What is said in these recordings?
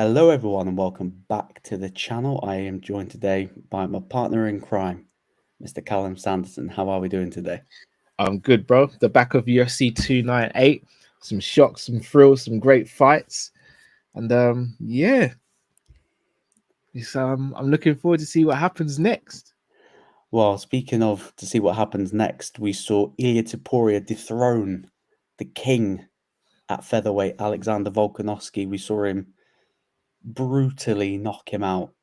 Hello, everyone, and welcome back to the channel. I am joined today by my partner in crime, Mr. Callum Sanderson. How are we doing today? I'm good, bro. The back of UFC 298, some shocks, some thrills, some great fights, and yeah, I'm looking forward to see what happens next. Well, speaking of to see what happens next, we saw Ilia Topuria dethrone the king at featherweight, Alexander Volkanovski. We saw him brutally knock him out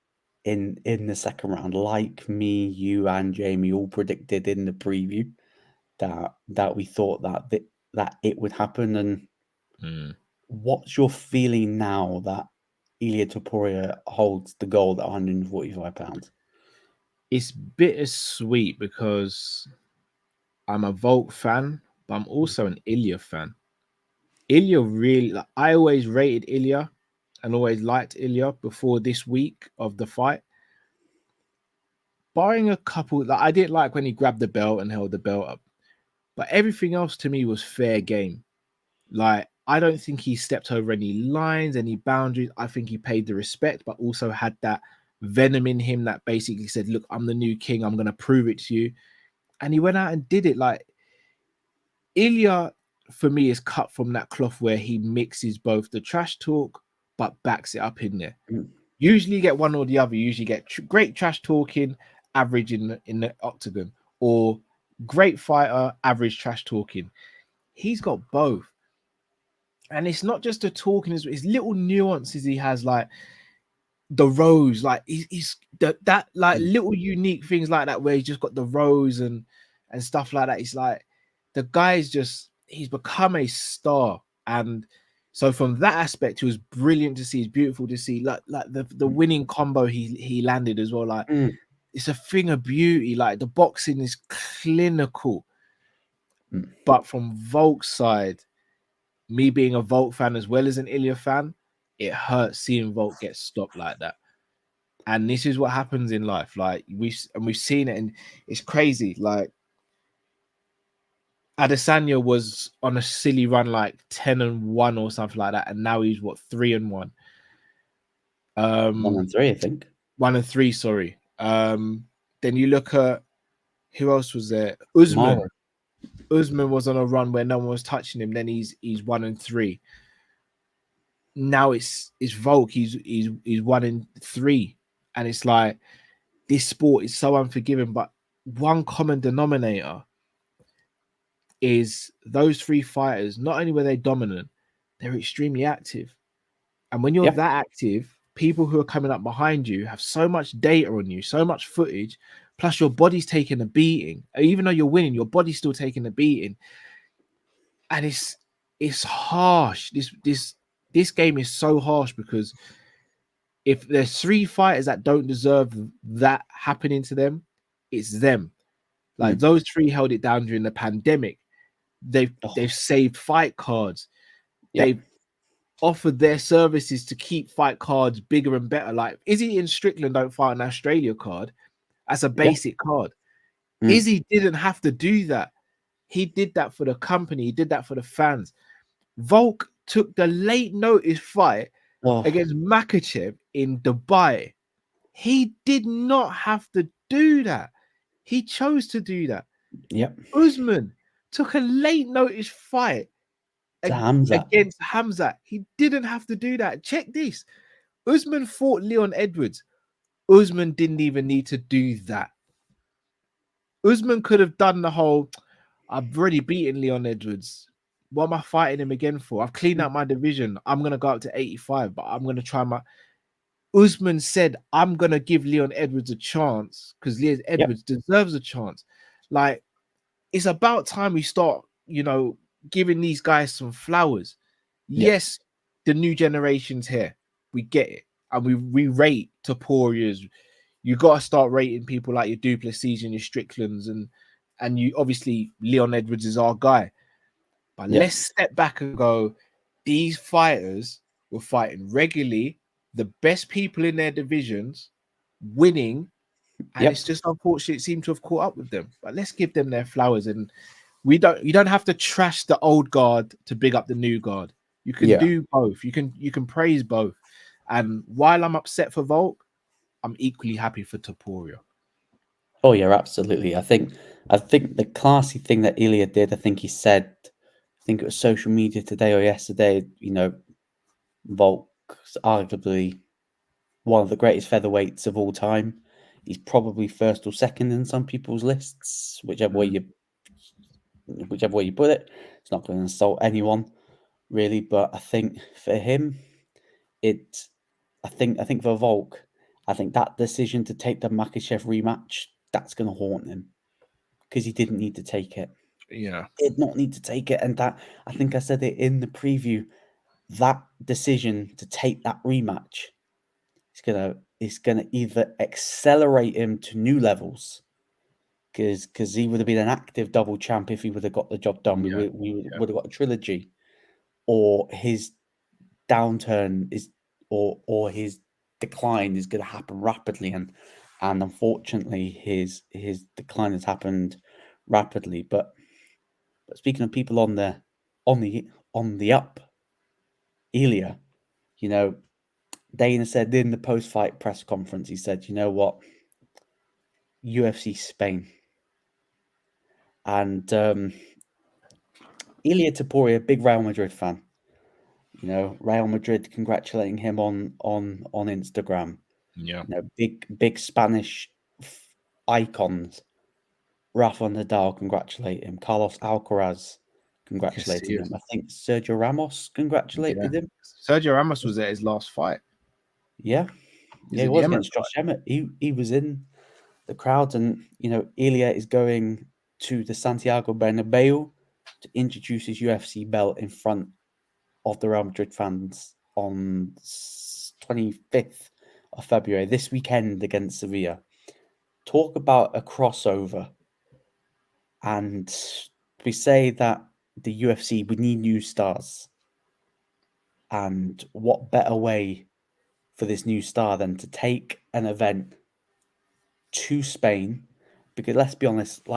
in the second round, like me, you, and Jamie all predicted in the preview that we thought that it would happen. And what's your feeling now that Ilia Topuria holds the gold at 145 pounds? It's bittersweet because I'm a Volk fan, but I'm also an Ilya fan. Ilya really, I always rated Ilya and always liked Ilya before this week of the fight. Barring a couple, I didn't like when he grabbed the belt and held the belt up, but everything else to me was fair game. I don't think he stepped over any lines, any boundaries. I think he paid the respect, but also had that venom in him that basically said, look, I'm the new king. I'm going to prove it to you. And he went out and did it. Ilya, for me, is cut from that cloth where he mixes both the trash talk, but backs it up in there. Usually you get one or the other. You usually get great trash talking, average in the octagon, or great fighter, average trash talking. He's got both. And it's not just the talking, it's little nuances he has, like the rose, like he's that little unique things like that, where he's just got the rose and stuff like that. It's like the guy's he's become a star. And so from that aspect, it was brilliant to see. It's beautiful to see, like the winning combo he landed as well. It's a thing of beauty. Like the boxing is clinical. But from Volk's side, me being a Volk fan as well as an Ilya fan, it hurts seeing Volk get stopped like that. And this is what happens in life. We've seen it, and it's crazy. Like Adesanya was on a silly run, like 10-1 or something like that, and now he's what, 3-1. 1-3, I think. 1-3, sorry. Then you look at who else was there? Usman. Usman was on a run where no one was touching him. Then he's 1-3. Now it's Volk. He's 1-3, and it's like this sport is so unforgiving. But one common denominator is those three fighters. Not only were they dominant, they're extremely active. And when you're that active, people who are coming up behind you have so much data on you, so much footage. Plus, your body's taking a beating. Even though you're winning, your body's still taking a beating, and it's harsh. This game is so harsh because if there's three fighters that don't deserve that happening to them, it's them. Like those three held it down during the pandemic. They've saved fight cards. They've offered their services to keep fight cards bigger and better. Like Izzy and Strickland don't fight an Australia card as a basic card. Izzy didn't have to do that. He did that for the company. He did that for the fans. Volk took the late notice fight against Makhachev in Dubai. He did not have to do that. He chose to do that. Usman took a late notice fight against Hamzat. He didn't have to do that. Check this. Usman fought Leon Edwards. Usman didn't even need to do that. Usman could have done the whole, I've already beaten Leon Edwards. What am I fighting him again for? I've cleaned out my division. I'm going to go up to 85, but I'm going to try my... Usman said, I'm going to give Leon Edwards a chance because Leon Edwards deserves a chance. Like, it's about time we start, giving these guys some flowers. Yes, the new generation's here. We get it. And we rate Topuria's. You got to start rating people like your Duplessis and your Stricklands. And you, obviously, Leon Edwards is our guy. But let's step back and go, these fighters were fighting regularly, the best people in their divisions, winning, and it's just unfortunate it seemed to have caught up with them. But let's give them their flowers, and you don't have to trash the old guard to big up the new guard. You can do both. You can praise both, And while I'm upset for Volk, I'm equally happy for Topuria. Oh yeah, absolutely. I think the classy thing that Ilya did, I think he said, I think it was social media today or yesterday, you know, Volk's arguably one of the greatest featherweights of all time. He's probably first or second in some people's lists, whichever way you put it. It's not going to insult anyone, really. But I think for him, I think for Volk, I think that decision to take the Makhachev rematch, that's going to haunt him because he didn't need to take it. Yeah. Did not need to take it, and that I think I said it in the preview. That decision to take that rematch is gonna either accelerate him to new levels because he would have been an active double champ if he would have got the job done. Yeah. We would have got a trilogy, or his downturn is or his decline is going to happen rapidly, and unfortunately his decline has happened rapidly. But speaking of people on the up, Ilya, you know, Dana said in the post fight press conference, he said, you know what, UFC Spain. And Ilya Topuria, big Real Madrid fan. You know, Real Madrid congratulating him on Instagram. Yeah. You know, big Spanish icons. Rafa Nadal congratulate him. Carlos Alcaraz congratulating him. I think Sergio Ramos congratulated him. Sergio Ramos was at his last fight. Yeah, he was against Josh Emmett. He was in the crowd, and you know, Ilya is going to the Santiago Bernabeu to introduce his UFC belt in front of the Real Madrid fans on 25th of February, this weekend against Sevilla. Talk about a crossover. And we say that the UFC, we need new stars. And what better way for this new star than to take an event to Spain? Because let's be honest,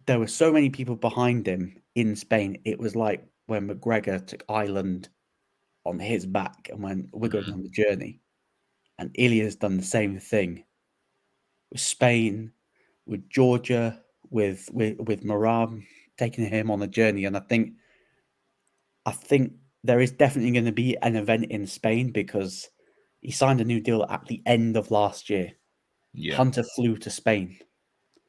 there were so many people behind him in Spain. It was like when McGregor took Ireland on his back and when we're going on the journey. And Ilya's done the same thing with Spain, with Georgia, with Maram, taking him on a journey. And I think there is definitely going to be an event in Spain because he signed a new deal at the end of last year. Yeah. Hunter flew to Spain.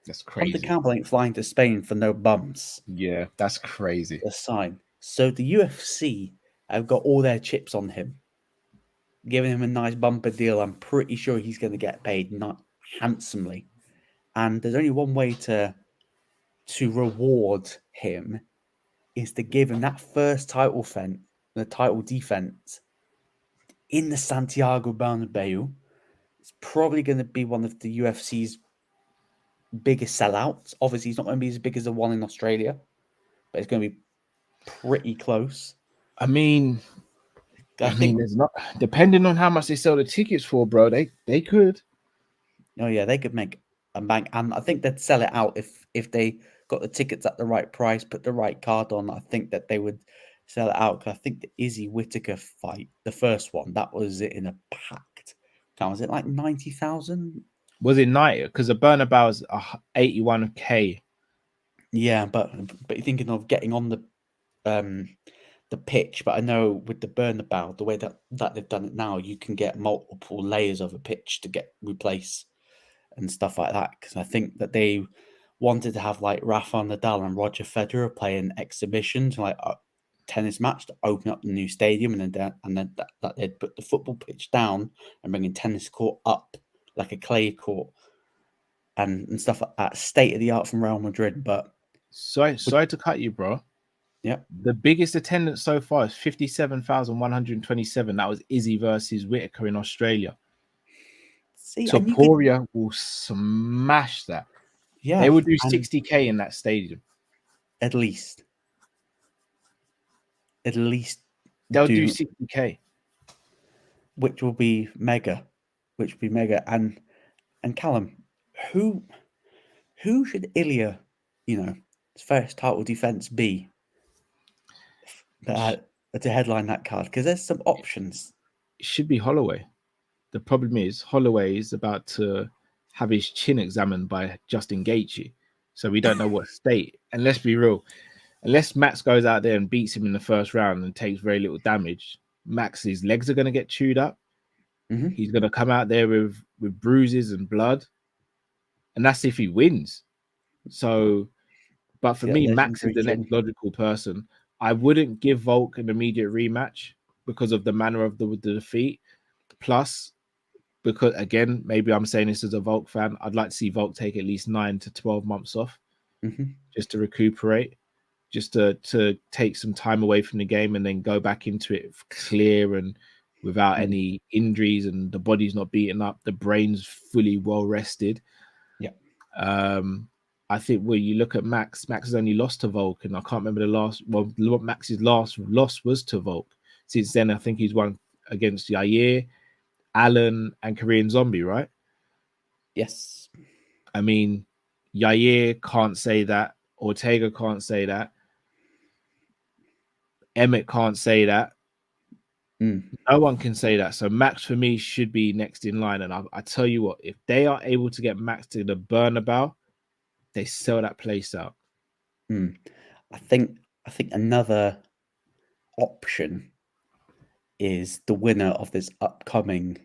That's crazy. Hunter Campbell ain't flying to Spain for no bums. Yeah, that's crazy. A sign. So the UFC have got all their chips on him, giving him a nice bumper deal. I'm pretty sure he's going to get paid not handsomely. And there's only one way to reward him is to give him that first title defense in the Santiago Bernabeu. It's probably going to be one of the UFC's biggest sellouts. Obviously, it's not going to be as big as the one in Australia, but it's going to be pretty close. I mean, there's not, depending on how much they sell the tickets for, bro. They could. Oh yeah, they could make a bank, and I think they'd sell it out if they got the tickets at the right price, put the right card on. I think that they would sell it out. Cause I think the Izzy Whittaker fight, the first one, that was it in a packed. Was it like 90,000? Was it 90? Because the Bernabeu is 81K. Yeah, but you're thinking of getting on the pitch, but I know with the Bernabeu, the way that they've done it now, you can get multiple layers of a pitch to replace and stuff like that. Because I think that they wanted to have like Rafa Nadal and Roger Federer playing exhibitions, like a tennis match to open up the new stadium, and then that they'd put the football pitch down and bring a tennis court up like a clay court and stuff like that. State of the art from Real Madrid, but sorry to cut you, bro. Yeah. The biggest attendance so far is 57,127. That was Izzy versus Whittaker in Australia. See, Topuria will smash that. Yeah. They would do 60K in that stadium. At least. They'll do 60K. Which will be mega. And Callum, who should Ilya, his first title defense be? to headline that card? Because there's some options. It should be Holloway. The problem is Holloway is about to have his chin examined by Justin Gaethje, so we don't know what state. And let's be real, unless Max goes out there and beats him in the first round and takes very little damage, Max's legs are going to get chewed up. Mm-hmm. He's going to come out there with bruises and blood, and that's if he wins. So, but for me, Max is the next logical person. I wouldn't give Volk an immediate rematch because of the manner of the defeat. Plus, because again, maybe I'm saying this as a Volk fan, I'd like to see Volk take at least 9 to 12 months off just to recuperate, just to take some time away from the game and then go back into it clear and without any injuries, and the body's not beaten up, the brain's fully well rested. Yeah. I think when you look at Max has only lost to Volk, and I can't remember the last. Well, Max's last loss was to Volk. Since then, I think he's won against Yair, Allen, and Korean Zombie, right? Yes. I mean, Yair can't say that. Ortega can't say that. Emmett can't say that. No one can say that. So Max for me should be next in line. And I tell you what, if they are able to get Max to the Bernabeu, they sell that place out. I think another option is the winner of this upcoming,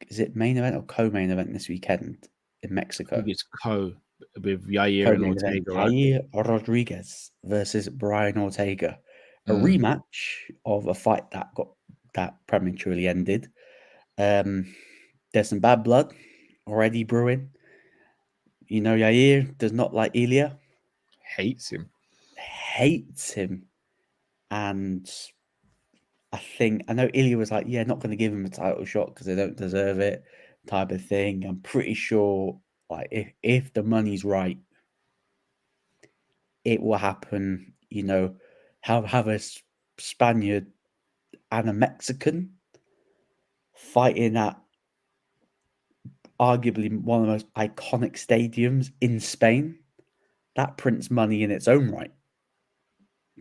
is it main event or co-main event this weekend in Mexico? I think it's with Yair and Ortega, right? Yair Rodriguez versus Brian Ortega. A rematch of a fight that prematurely ended. There's some bad blood already brewing. You know, Yair does not like Ilya. Hates him. And I know Ilya was like, yeah, not going to give him a title shot because they don't deserve it, type of thing. I'm pretty sure, like, if the money's right, it will happen. You know, have a Spaniard and a Mexican fighting at arguably one of the most iconic stadiums in Spain. That prints money in its own right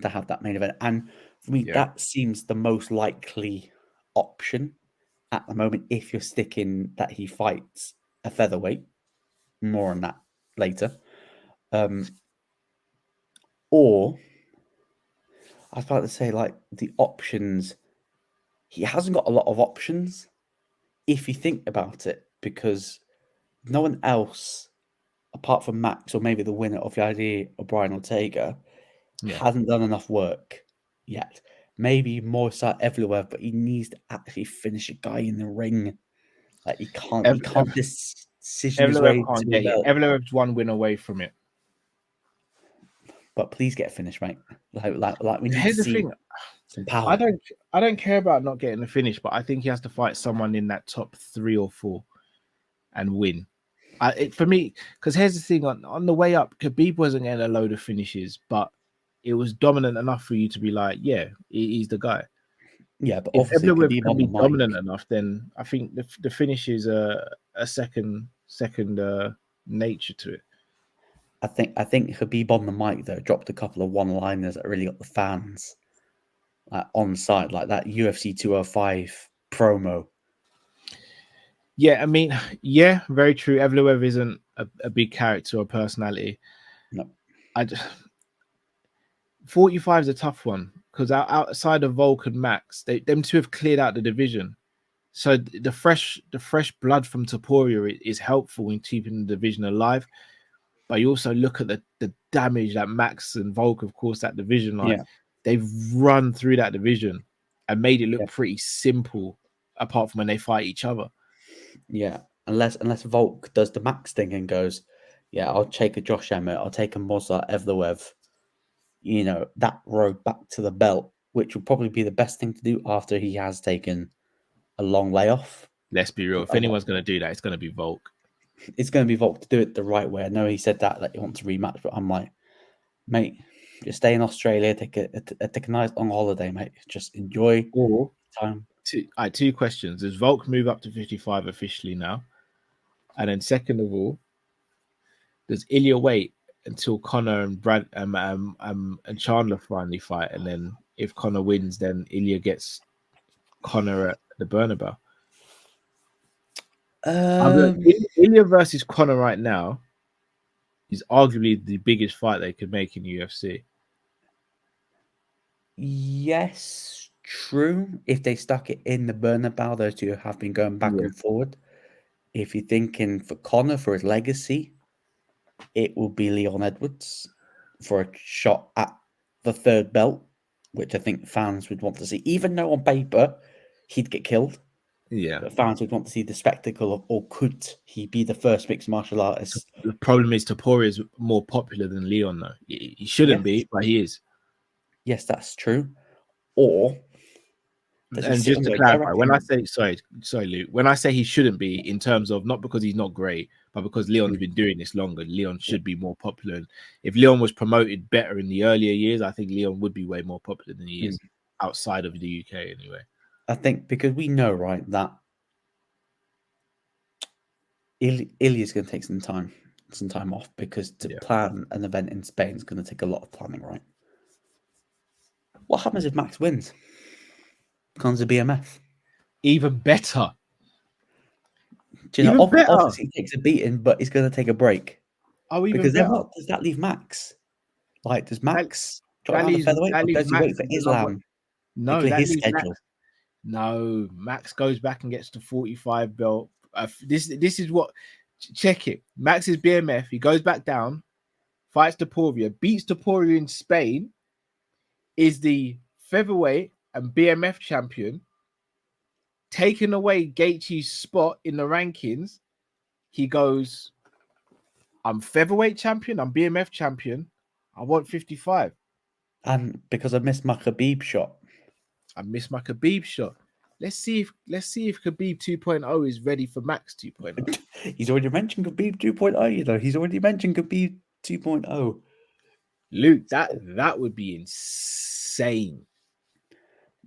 to have that main event. And for me, that seems the most likely option at the moment if you're sticking that he fights a featherweight. More on that later. Or I was about to say, like, the options, he hasn't got a lot of options if you think about it, because no one else apart from Max or maybe the winner of the idea of Brian Ortega hasn't done enough work yet. Maybe more so everywhere, but he needs to actually finish a guy in the ring. Like, he can't decision his way to the belt. Evloev's one win away from it. But please get a finish, mate. Like we need Here's to see thing. some power. I don't care about not getting the finish, but I think he has to fight someone in that top 3 or 4 and win. For me, because here's the thing: on the way up, Khabib wasn't getting a load of finishes, but it was dominant enough for you to be like, yeah, he's the guy. Yeah, but if obviously Evloev can be dominant enough, then I think the finish is a second nature to it. I think Khabib on the mic though dropped a couple of one-liners that really got the fans on side, like that UFC 205 promo. Yeah, I mean, yeah, very true. Evloev isn't a big character or personality. No, 45 is a tough one because outside of Volk and Max, them two have cleared out the division. So the fresh blood from Topuria is helpful in keeping the division alive. But you also look at the damage that Max and Volk, of course, that division, they've run through that division and made it look pretty simple, apart from when they fight each other. Yeah, unless Volk does the Max thing and goes, yeah, I'll take a Josh Emmett, I'll take a Movsar Evloev, you know, that road back to the belt, which will probably be the best thing to do after he has taken a long layoff. Let's be real. If anyone's going to do that, it's going to be Volk. It's going to be Volk to do it the right way. I know he said that he wants to rematch, but I'm like, mate, just stay in Australia, take a nice long holiday, mate. Just enjoy time. Two questions. Does Volk move up to 55 officially now? And then second of all, does Ilya wait until Conor and Brad and Chandler finally fight, and then if Conor wins, then Ilya gets Conor at the Bernabeu. Ilya versus Conor right now is arguably the biggest fight they could make in the UFC. Yes, true. If they stuck it in the Bernabeu, those two have been going back and forward. If you're thinking for Conor, for his legacy, it will be Leon Edwards for a shot at the third belt, which I think fans would want to see. Even though on paper he'd get killed, but fans would want to see the spectacle of, or could he be the first mixed martial artist? The problem is Topuria is more popular than Leon, though. He shouldn't be, but he is. Yes, that's true. Or and just to clarify, when I say sorry, Luke, when I say he shouldn't be, in terms of not because he's not great, but because Leon's been doing this longer, Leon should be more popular. And if Leon was promoted better in the earlier years, I think Leon would be way more popular than he is outside of the UK anyway. I think because we know, right, that Ilya's going to take some time off, because to plan an event in Spain is going to take a lot of planning, right? What happens if Max wins? Becomes a BMF. Even better. Do you know, obviously he takes a beating, but he's going to take a break. Oh, even because better. Then what does that leave Max? Like, does Max try to featherweight, or does he wait for Islam? No, that his schedule. Max. No, Max goes back and gets the 45 belt. This is what. Check it. Max is BMF. He goes back down, fights Topuria, beats Topuria in Spain, is the featherweight and BMF champion, taking away Gaethje's spot in the rankings. He goes, I'm featherweight champion, I'm BMF champion, I want 55. And because I missed my Khabib shot. Let's see if Khabib 2.0 is ready for Max 2.0. He's already mentioned Khabib 2.0, you know. He's already mentioned Khabib 2.0. Luke, that would be insane.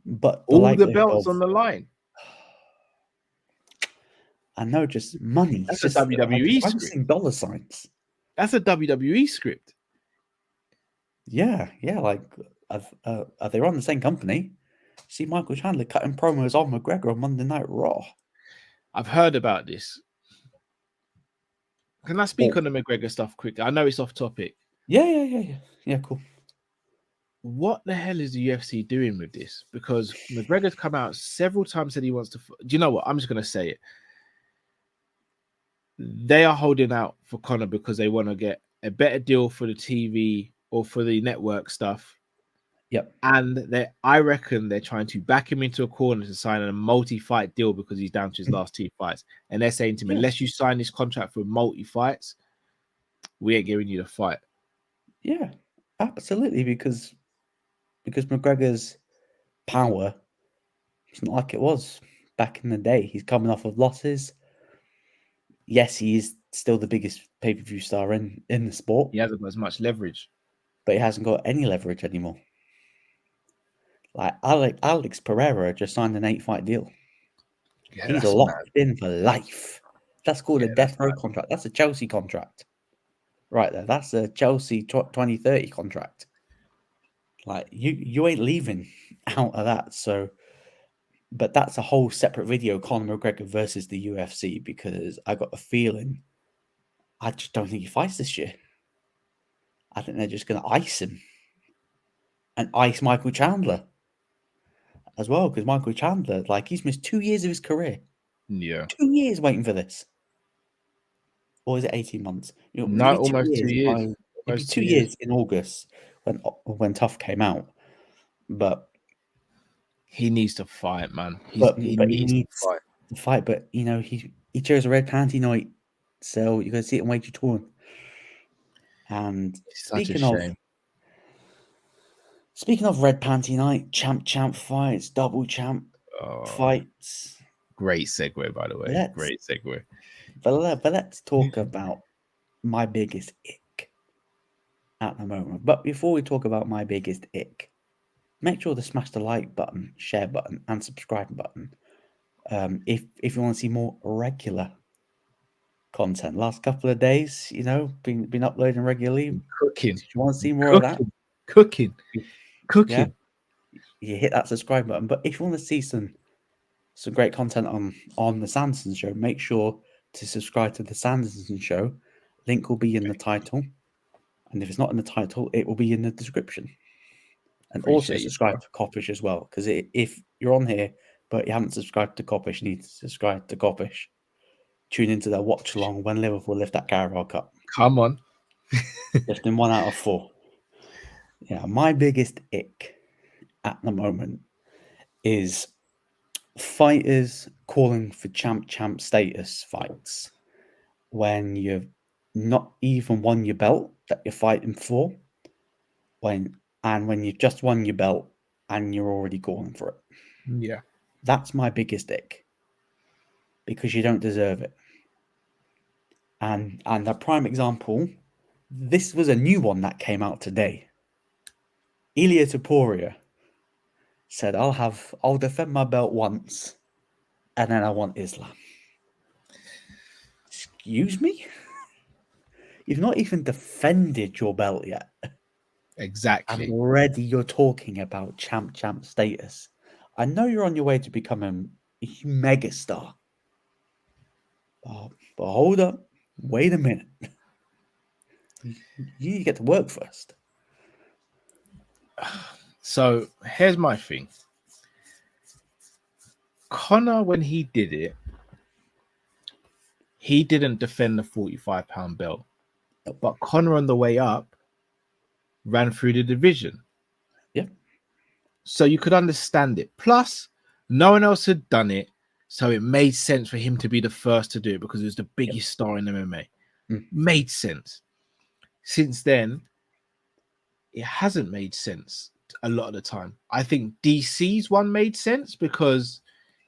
But all the belts on the line. I know, just money. That's just a WWE I'm seeing dollar signs. That's a WWE script. Yeah. Like, are they on the same company? See Michael Chandler cutting promos on McGregor on Monday Night Raw. I've heard about this. Can I speak on the McGregor stuff quickly? I know it's off topic. Yeah, cool. What the hell is the UFC doing with this? Because McGregor's come out several times, said he wants to. Do you know what? I'm just going to say it. They are holding out for Conor because they want to get a better deal for the TV or for the network stuff. Yep. And I reckon they're trying to back him into a corner to sign a multi-fight deal because he's down to his last 2 fights. And they're saying to him, unless you sign this contract for multi-fights, we ain't giving you the fight. Yeah, absolutely. Because McGregor's power, it's not like it was back in the day. He's coming off of losses. Yes, he is still the biggest pay-per-view star in the sport. He hasn't got as much leverage. But he hasn't got any leverage anymore. Like, Alex Pereira just signed an 8-fight deal. Yeah, he's locked in for life. That's called a death row contract. That's a Chelsea contract. Right there. That's a Chelsea 2030 contract. Like, you ain't leaving out of that. So, but that's a whole separate video, Conor McGregor versus the UFC, because I got a feeling I just don't think he fights this year. I think they're just going to ice him and ice Michael Chandler as well, because Michael Chandler, like, he's missed 2 years of his career. Yeah. 2 years waiting for this. Or is it 18 months? You know, no, almost 2 years. It'd be 2 years in August when Tough came out. But he needs to fight, man. He needs to fight. But, you know, he chose a red panty night. So you're going to see it on Wage Torn. And speaking of red panty night, champ fights, double champ fights. Great segue, by the way. Great segue. But let's talk about my biggest ick at the moment. But before we talk about my biggest ick, make sure to smash the like button, share button, and subscribe button. If you want to see more regular content. Last couple of days, you know, been uploading regularly. Cooking. You want to see more of that? Cooking. Yeah. you hit that subscribe button. But if you want to see some great content on the Sanderson Show, make sure to subscribe to the Sanderson Show. Link will be in the title, and if it's not in the title, it will be in the description. And also Appreciate you, subscribe bro. to Kopish as well, because if you're on here but you haven't subscribed to Kopish, you need to subscribe to Kopish. Tune into their watch along when Liverpool lift that Carabao Cup. Come on. Just in 1 out of 4. Yeah, my biggest ick at the moment is fighters calling for champ status fights when you've not even won your belt that you're fighting for, when you've just won your belt and you're already calling for it. Yeah. That's my biggest ick, because you don't deserve it. And a prime example, this was a new one that came out today. Ilia Topuria said, I'll defend my belt once, and then I want Islam. Excuse me? You've not even defended your belt yet. Exactly. And already you're talking about champ status. I know you're on your way to becoming a megastar. But hold up. Wait a minute. You need to get to work first. So here's my thing. Conor, when he did it, he didn't defend the 45-pound belt. But Conor on the way up ran through the division. Yeah. So you could understand it. Plus, no one else had done it. So it made sense for him to be the first to do it because he was the biggest star in MMA. Made sense. Since then, it hasn't made sense a lot of the time. I think DC's one made sense because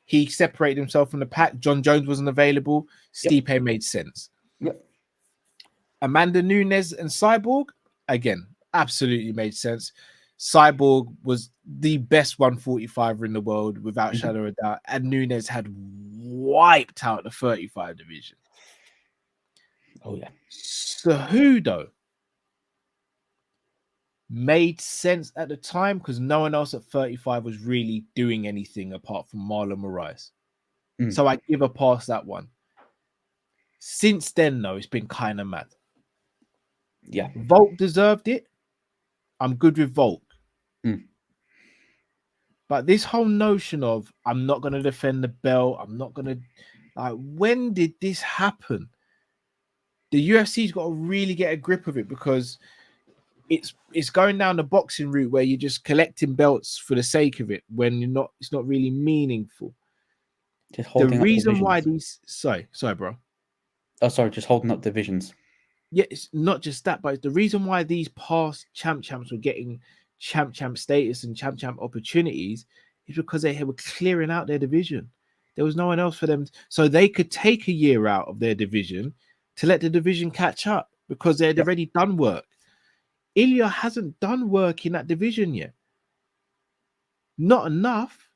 he separated himself from the pack. John Jones wasn't available. Stipe made sense. Yep. Amanda Nunes and Cyborg, again, absolutely made sense. Cyborg was the best 145er in the world without shadow of a doubt, and Nunes had wiped out the 35 division. Oh yeah. Cejudo made sense at the time because no one else at 35 was really doing anything apart from Marlon Moraes. So I give a pass that one. Since then, though, it's been kind of mad. Yeah. Volk deserved it. I'm good with Volk. But this whole notion of I'm not going to defend the belt, I'm not going to... Like, when did this happen? The UFC's got to really get a grip of it because it's going down the boxing route where you're just collecting belts for the sake of it when it's not really meaningful. Just holding the reason up why divisions. these sorry, bro. Oh, sorry, just holding up divisions. Yeah, it's not just that, but it's the reason why these past champs were getting champ status and champ opportunities is because they were clearing out their division. There was no one else for them, so they could take a year out of their division to let the division catch up because they'd already done work. Ilya hasn't done work in that division yet. Not enough.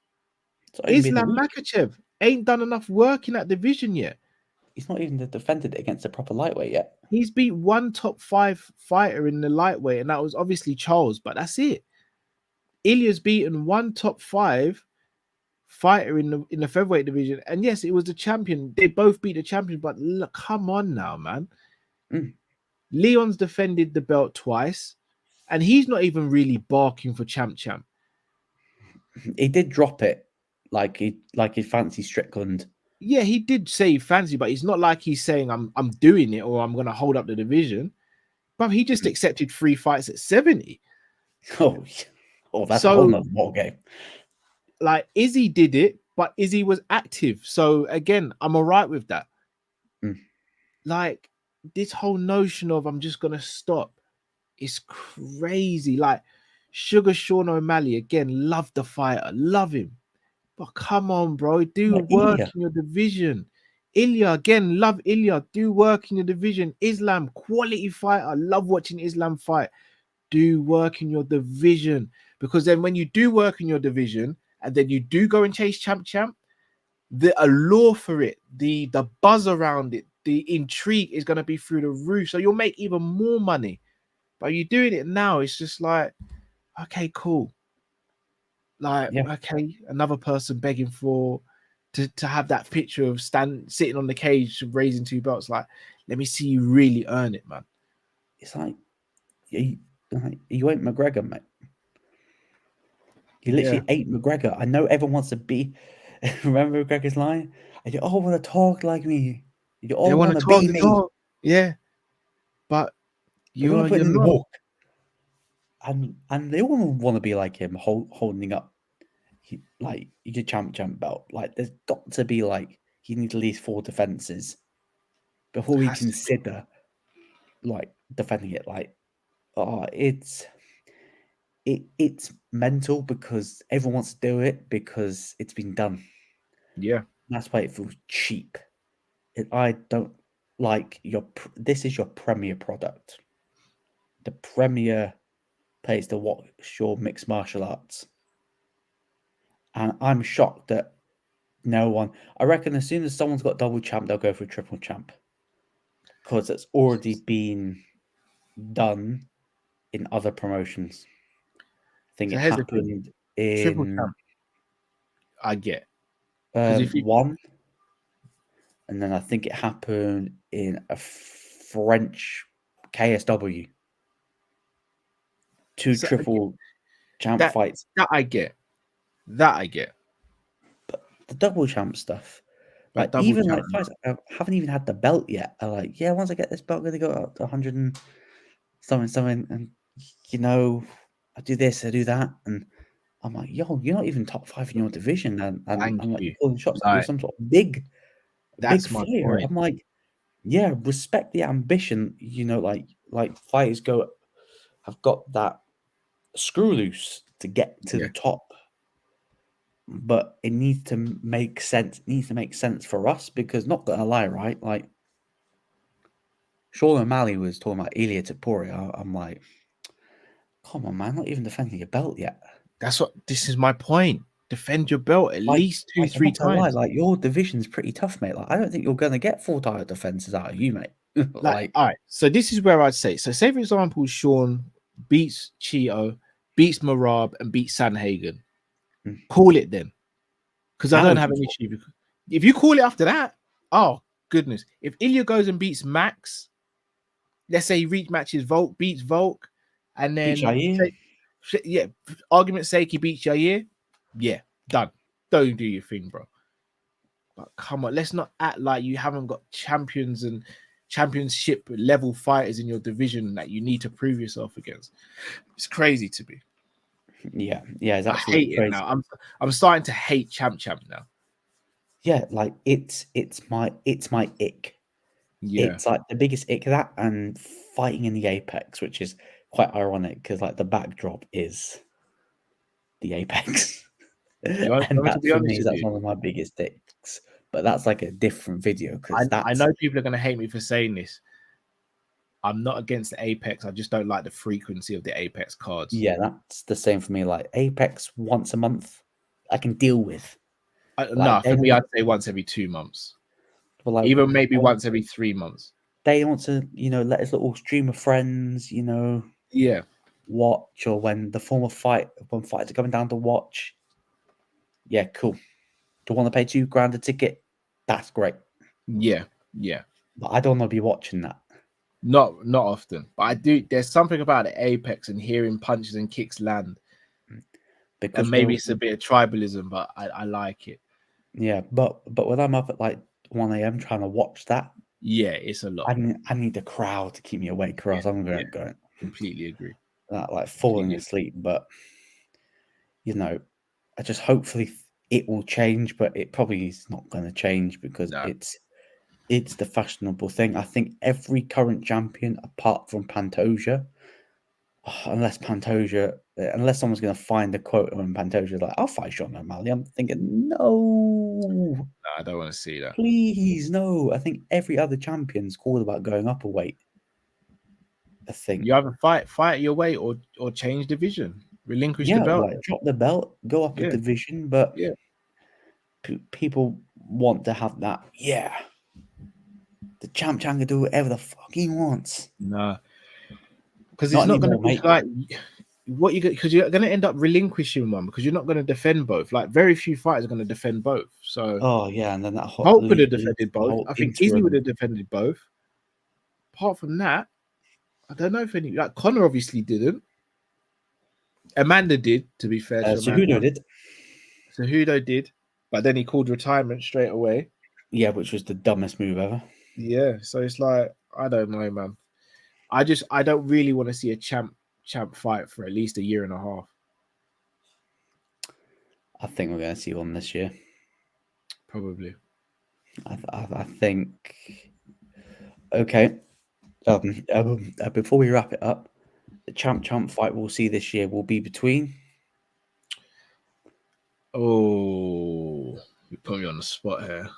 Islam Makhachev ain't done enough work in that division yet. He's not even defended it against a proper lightweight yet. He's beat one top 5 fighter in the lightweight, and that was obviously Charles, but that's it. Ilya's beaten one top 5 fighter in the featherweight division, and yes, it was the champion. They both beat the champion, but look, come on now, man. Leon's defended the belt twice, and he's not even really barking for champ. He did drop it, like he fancied Strickland. Yeah, he did say fancy, but it's not like he's saying I'm doing it or I'm going to hold up the division. But he just accepted 3 fights at 70. Oh, that's a whole nother ball game. Like Izzy did it, but Izzy was active. So again, I'm all right with that. Like this whole notion of I'm just going to stop is crazy. Like Sugar Sean O'Malley, again, love the fighter, love him. But come on, bro, do work in your division. Ilya, again, love Ilya, do work in your division. Islam, quality fighter, love watching Islam fight. Do work in your division. Because then when you do work in your division, and then you do go and chase champ, the allure for it, the buzz around it, the intrigue is going to be through the roof. So you'll make even more money. But you're doing it now, it's just like, okay, cool. Like, okay, another person begging for to have that picture of sitting on the cage raising 2 belts. Like, let me see you really earn it, man. It's like you ain't McGregor, mate. You literally ate McGregor. I know everyone wants to be. Remember McGregor's line? You all want to talk like me. You all want to be me. Talk. Yeah, but You're you're putting in the not. walk. And they all want to be like him, holding up like your champ belt. Like, there's got to be like you need at least 4 defenses before we consider like defending it. Like, it's mental because everyone wants to do it because it's been done. Yeah, That's why it feels cheap. I don't like this is your premier product. The premier place to watch your mixed martial arts. And I'm shocked that no one, I reckon as soon as someone's got double champ, they'll go for triple champ. Because it's already been done in other promotions. I think it happened triple in champ. I get. Because if you, one, and then I think it happened in a French KSW. 2 triple champ fights. That I get. But the double champ stuff, But like even like fights I haven't even had the belt yet. I'm like, yeah, once I get this belt, I'm gonna go up to 100 and something, and I do this, I do that, and I'm like, yo, you're not even top 5 in your division, and I'm like, you're calling shots like you're some sort of big fighter. I'm like, yeah, respect the ambition. Like fighters have got that screw loose to get to the top. But it needs to make sense. It needs to make sense for us because, not gonna lie, right? Like, Sean O'Malley was talking about Ilia Topuria. I'm like, come on, man, not even defending your belt yet. This is my point. Defend your belt at least 2-3 times. Like, your division's pretty tough, mate. Like, I don't think you're gonna get 4 title defenses out of you, mate. Like, all right. So this is where I'd say. So, say for example, Sean beats Cheeto, beats Marab, and beats Sanhagen. Call it then, because I don't have an issue. If you call it after that, oh goodness. If Ilya goes and beats Max, let's say he rematches Volk, beats Volk, and then argument's sake, he beats Yair. Yeah, done. Don't do your thing, bro. But come on, let's not act like you haven't got champions and championship level fighters in your division that you need to prove yourself against. It's crazy to me. Yeah, it's I hate it now. I'm starting to hate champ now. Yeah, like it's my ick. Yeah, it's like the biggest ick of that, and fighting in the Apex, which is quite ironic because like the backdrop is the Apex. And that for me, that's one of my biggest ticks. But that's like a different video because I know people are going to hate me for saying this. I'm not against the Apex. I just don't like the frequency of the Apex cards. Yeah, that's the same for me. Like Apex once a month, I can deal with. No, for me, I'd say once every 2 months. Like, even maybe once every 3 months. They want to, let his little stream of friends, watch, or when fighters are coming down to watch. Yeah, cool. Do you want to pay $2,000 a ticket? That's great. Yeah. But I don't want to be watching that. Not often. But I do. There's something about the Apex and hearing punches and kicks land. Because maybe it's a bit of tribalism, but I like it. Yeah, but when I'm up at like 1 a.m. trying to watch that, yeah, it's a lot. I need the crowd to keep me awake, or else I'm going to go. Completely agree. Like falling asleep, but I just hopefully it will change, but it probably is not going to change because it's the fashionable thing. I think every current champion, apart from Pantoja, unless someone's going to find a quote on Pantoja, like, I'll fight Sean O'Malley. I'm thinking, no, I don't want to see that. Please, no. I think every other champion's called about going up a weight. I think you either fight your weight or change division, relinquish the belt. Like drop the belt, go up a division, but people want to have that. Yeah, the champ can do whatever the fuck he wants. Nah, because it's not going to be like what you get, because you're going to end up relinquishing one because you're not going to defend both. Like very few fighters are going to defend both. So Oh yeah, and then that Volk would have leads defended the both. whole I think Izzy would interim. have defended both. Apart from that, I don't know if any, like Connor obviously didn't. Amanda did, to be fair to Cejudo Amanda. did. Cejudo did, but then he called retirement straight away. Yeah, which was the dumbest move ever. Yeah, so it's like, I don't know, man. I don't really want to see a champ fight for at least a year and a half. I think we're going to see one this year. Probably. I think. Okay. Before we wrap it up, the champ fight we'll see this year will be between. Oh, you put me on the spot here.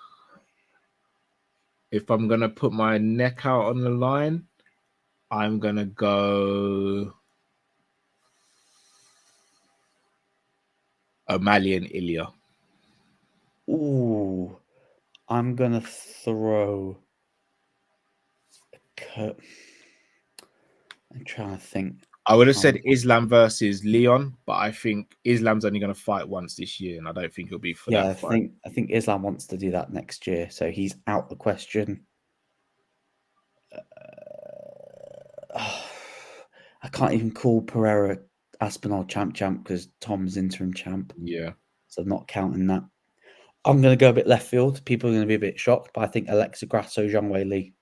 If I'm gonna put my neck out on the line, I'm gonna go O'Malley and Ilya. Ooh, I'm gonna throw. I'm trying to think. I would have said Islam versus Leon, but I think Islam's only going to fight once this year, and I don't think it'll be for that fight. I think Islam wants to do that next year, so he's out the question. I can't even call Pereira Aspinall champ because Tom's interim champ. Yeah, so I'm not counting that. I'm going to go a bit left field. People are going to be a bit shocked, but I think Alexa Grasso, Zhang Weili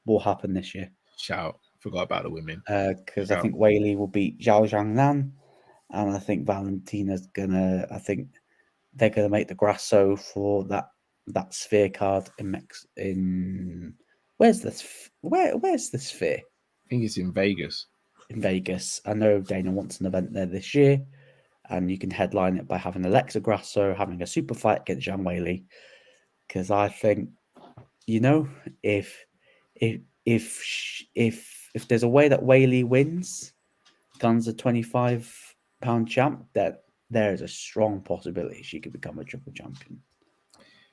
will happen this year. shout. Forgot about the women. Because I think Weili will beat Zhao Zhangnan, and I think Valentina's gonna. I think they're gonna make the Grasso for that Sphere card in where's this? Where's the Sphere? I think it's in Vegas. In Vegas. I know Dana wants an event there this year, and you can headline it by having Alexa Grasso having a super fight against Zhang Weili. Because I think, if there's a way that Weili wins, Guns a 25-pound champ, that there is a strong possibility she could become a triple champion.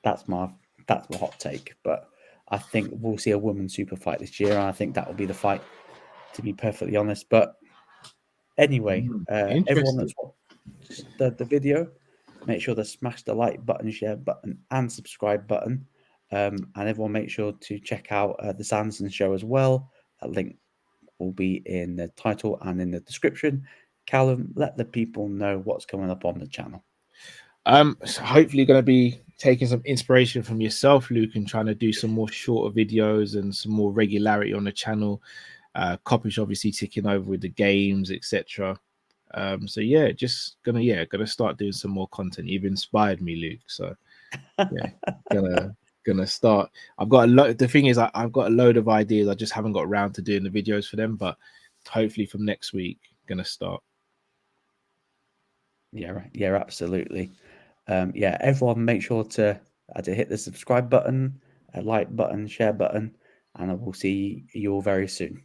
That's my hot take. But I think we'll see a women's super fight this year, and I think that will be the fight, to be perfectly honest. But anyway, everyone that's watched the video, make sure to smash the like button, share button, and subscribe button. And everyone make sure to check out the Sanderson Show as well. That link will be in the title and in the description. Callum, let the people know what's coming up on the channel. So hopefully going to be taking some inspiration from yourself, Luke, and trying to do some more shorter videos and some more regularity on the channel. Kopish obviously ticking over with the games, etc. So yeah, just gonna start doing some more content. You've inspired me, Luke. So yeah, gonna start. I've got a lot. The thing is, I've got a load of ideas. I just haven't got around to doing the videos for them. But hopefully from next week, gonna start. Yeah, absolutely. Everyone make sure to hit the subscribe button, like button, share button, and I will see you all very soon.